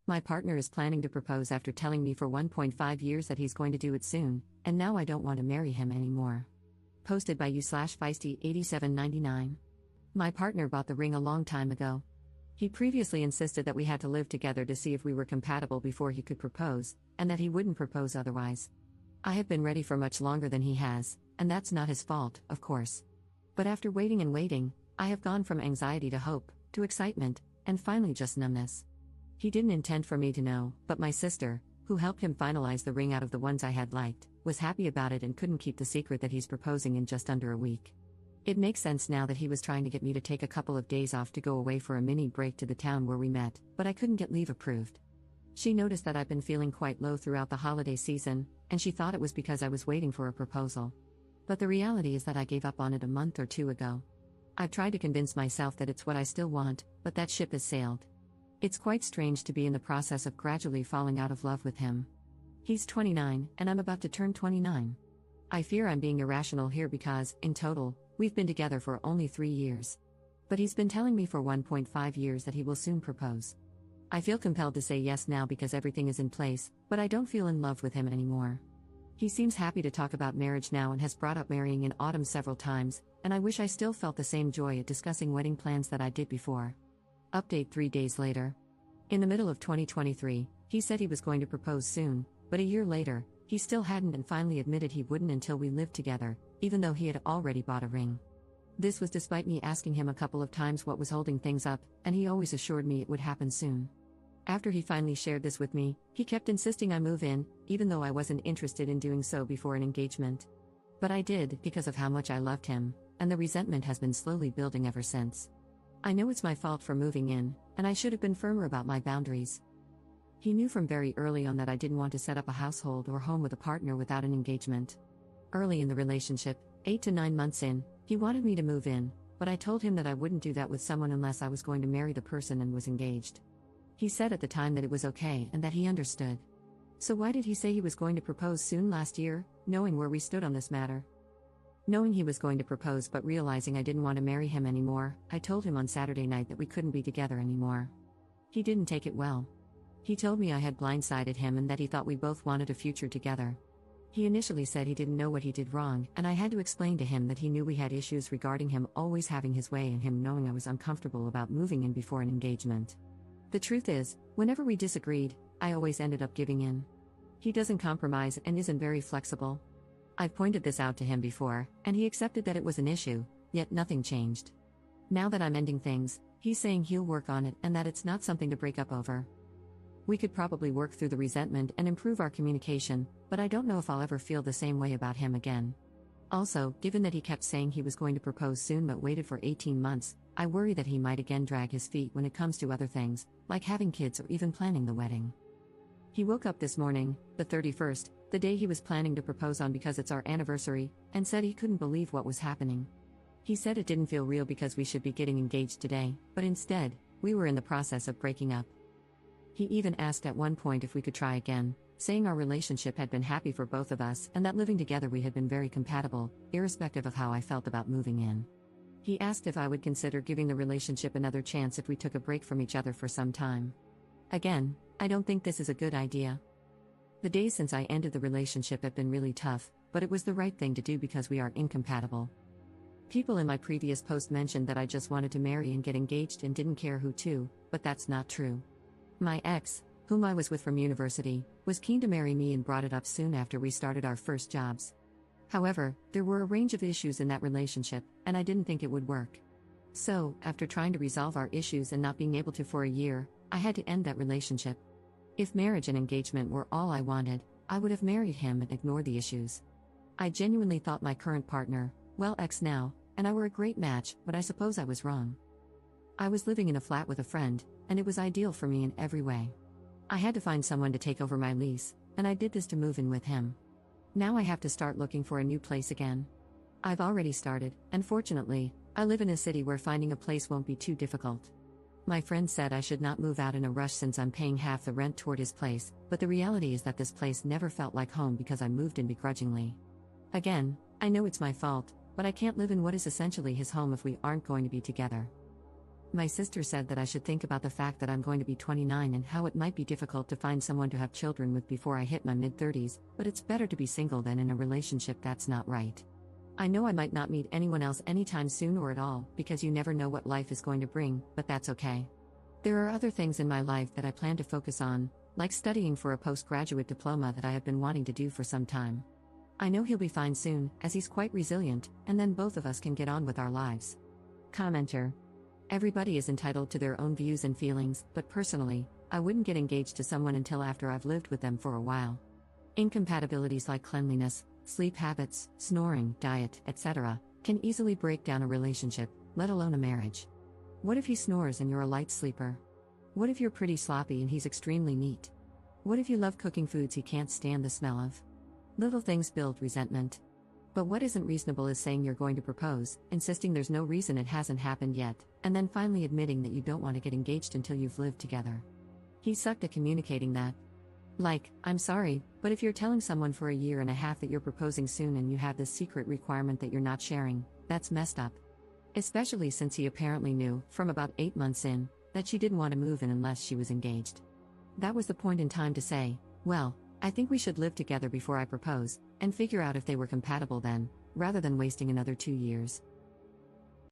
My partner is planning to propose after telling me for 1.5 years that he's going to do it soon, and now I don't want to marry him anymore. Posted by u/feisty8799. My partner bought the ring a long time ago. He previously insisted that we had to live together to see if we were compatible before he could propose, and that he wouldn't propose otherwise. I have been ready for much longer than he has, and that's not his fault, of course. But after waiting and waiting, I have gone from anxiety to hope, to excitement, and finally just numbness. He didn't intend for me to know, but my sister, who helped him finalize the ring out of the ones I had liked, was happy about it and couldn't keep the secret that he's proposing in just under a week. It makes sense now that he was trying to get me to take a couple of days off to go away for a mini break to the town where we met, but I couldn't get leave approved. She noticed that I've been feeling quite low throughout the holiday season, and she thought it was because I was waiting for a proposal. But the reality is that I gave up on it a month or two ago. I've tried to convince myself that it's what I still want, but that ship has sailed. It's quite strange to be in the process of gradually falling out of love with him. He's 29, and I'm about to turn 29. I fear I'm being irrational here because, in total, we've been together for only 3 years. But he's been telling me for 1.5 years that he will soon propose. I feel compelled to say yes now because everything is in place, but I don't feel in love with him anymore. He seems happy to talk about marriage now and has brought up marrying in autumn several times, and I wish I still felt the same joy at discussing wedding plans that I did before. Update 3 days later. In the middle of 2023, he said he was going to propose soon, but a year later, he still hadn't and finally admitted he wouldn't until we lived together, even though he had already bought a ring. This was despite me asking him a couple of times what was holding things up, and he always assured me it would happen soon. After he finally shared this with me, he kept insisting I move in, even though I wasn't interested in doing so before an engagement. But I did, because of how much I loved him, and the resentment has been slowly building ever since. I know it's my fault for moving in, and I should have been firmer about my boundaries. He knew from very early on that I didn't want to set up a household or home with a partner without an engagement. Early in the relationship, 8 to 9 months in, he wanted me to move in, but I told him that I wouldn't do that with someone unless I was going to marry the person and was engaged. He said at the time that it was okay and that he understood. So why did he say he was going to propose soon last year, knowing where we stood on this matter? Knowing he was going to propose but realizing I didn't want to marry him anymore, I told him on Saturday night that we couldn't be together anymore. He didn't take it well. He told me I had blindsided him and that he thought we both wanted a future together. He initially said he didn't know what he did wrong, and I had to explain to him that he knew we had issues regarding him always having his way and him knowing I was uncomfortable about moving in before an engagement. The truth is, whenever we disagreed, I always ended up giving in. He doesn't compromise and isn't very flexible. I've pointed this out to him before, and he accepted that it was an issue, yet nothing changed. Now that I'm ending things, he's saying he'll work on it and that it's not something to break up over. We could probably work through the resentment and improve our communication, but I don't know if I'll ever feel the same way about him again. Also, given that he kept saying he was going to propose soon but waited for 18 months, I worry that he might again drag his feet when it comes to other things, like having kids or even planning the wedding. He woke up this morning, the 31st, the day he was planning to propose on because it's our anniversary, and said he couldn't believe what was happening. He said it didn't feel real because we should be getting engaged today, but instead, we were in the process of breaking up. He even asked at one point if we could try again, saying our relationship had been happy for both of us and that living together we had been very compatible, irrespective of how I felt about moving in. He asked if I would consider giving the relationship another chance if we took a break from each other for some time. Again, I don't think this is a good idea. The days since I ended the relationship have been really tough, but it was the right thing to do because we are incompatible. People in my previous post mentioned that I just wanted to marry and get engaged and didn't care who to, but that's not true. My ex, whom I was with from university, was keen to marry me and brought it up soon after we started our first jobs. However, there were a range of issues in that relationship, and I didn't think it would work. So, after trying to resolve our issues and not being able to for a year, I had to end that relationship. If marriage and engagement were all I wanted, I would have married him and ignored the issues. I genuinely thought my current partner, well ex now, and I were a great match, but I suppose I was wrong. I was living in a flat with a friend, and it was ideal for me in every way. I had to find someone to take over my lease, and I did this to move in with him. Now I have to start looking for a new place again. I've already started, and fortunately, I live in a city where finding a place won't be too difficult. My friend said I should not move out in a rush since I'm paying half the rent toward his place, but the reality is that this place never felt like home because I moved in begrudgingly. Again, I know it's my fault, but I can't live in what is essentially his home if we aren't going to be together. My sister said that I should think about the fact that I'm going to be 29 and how it might be difficult to find someone to have children with before I hit my mid-30s, but it's better to be single than in a relationship that's not right. I know I might not meet anyone else anytime soon or at all, because you never know what life is going to bring, but that's okay. There are other things in my life that I plan to focus on, like studying for a postgraduate diploma that I have been wanting to do for some time. I know he'll be fine soon, as he's quite resilient, and then both of us can get on with our lives. Commenter. Everybody is entitled to their own views and feelings, but personally, I wouldn't get engaged to someone until after I've lived with them for a while. Incompatibilities like cleanliness, sleep habits, snoring, diet, etc., can easily break down a relationship, let alone a marriage. What if he snores and you're a light sleeper? What if you're pretty sloppy and he's extremely neat? What if you love cooking foods he can't stand the smell of? Little things build resentment. But what isn't reasonable is saying you're going to propose, insisting there's no reason it hasn't happened yet, and then finally admitting that you don't want to get engaged until you've lived together. He sucked at communicating that. Like, I'm sorry, but if you're telling someone for a year and a half that you're proposing soon and you have this secret requirement that you're not sharing, that's messed up. Especially since he apparently knew, from about 8 months in, that she didn't want to move in unless she was engaged. That was the point in time to say, well, I think we should live together before I propose, and figure out if they were compatible then, rather than wasting another 2 years.